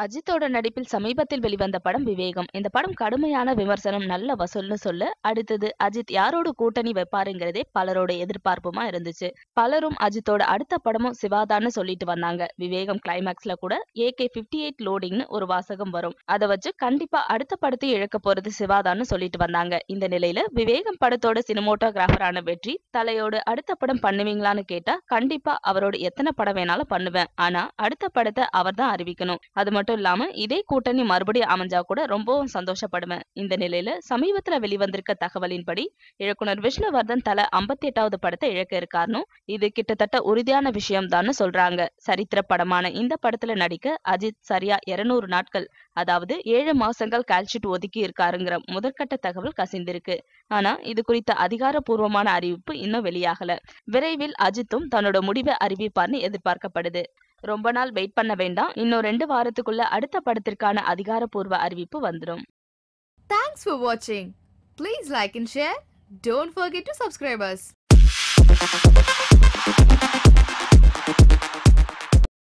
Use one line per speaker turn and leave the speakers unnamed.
அஜித்தோட நடிப்பில் சமீபத்தில் வெளிவந்த படம் விவேகம். இந்த படம் கடுமையான விமர்சனம், நல்ல வசூல்னு சொல்ல அடுத்தது அஜித் யாரோட கூட்டணி வைப்பாருங்கிறதே பலரோட எதிர்பார்ப்புமா இருந்துச்சு. பலரும் அஜித்தோட அடுத்த படமும் சிவாதான்னு சொல்லிட்டு வந்தாங்க. விவேகம் கிளைமேக்ஸ்ல கூட AK-58 லோடிங்னு ஒரு வாசகம் வரும். அதை வச்சு கண்டிப்பா அடுத்த படத்தை இழக்க போறது சிவாதான்னு சொல்லிட்டு வந்தாங்க. இந்த நிலையில விவேகம் படத்தோட சினிமோட்டோகிராஃபரான வெற்றி தலையோட அடுத்த படம் பண்ணுவீங்களான்னு கேட்டா கண்டிப்பா அவரோட எத்தனை படம் வேணாலும் பண்ணுவேன், ஆனா அடுத்த படத்தை அவர் தான் அறிவிக்கணும். அது மட்டும் இல்லாம இதே கூட்டணி மறுபடியும் அமைஞ்சா கூட ரொம்பவும் சந்தோஷப்படுவேன். இந்த நிலையில சமீபத்துல வெளிவந்திருக்க தகவலின்படி இயக்குனர் விஷ்ணுவர்தன் தல 58வது படத்தை இழக்க இருக்காருன்னு. இது கிட்டத்தட்ட உறுதியான விஷயம் தான் சொல்றாங்க. சரித்திர படமான இந்த படத்துல நடிக்க அஜித் சரியா 200 நாட்கள், அதாவது 7 மாசங்கள் கால்ஷீட் ஒதுக்கி இருக்காருங்கிற முதற்கட்ட தகவல் கசிந்திருக்கு. ஆனா இது குறித்த அதிகாரப்பூர்வமான அறிவிப்பு இன்னும் வெளியாகல. விரைவில் அஜித்தும் தன்னோட முடிவை அறிவிப்பார்னு எதிர்பார்க்கப்படுது. ரொம்ப நாள் வெயிட் பண்ண வேண்டாம், இன்னும் 2 வாரத்துக்குள்ள அடுத்த படத்திற்கான அதிகாரப்பூர்வ அறிவிப்பு வந்துடும்.
Thanks for watching. Please like and share. Don't forget to subscribe us.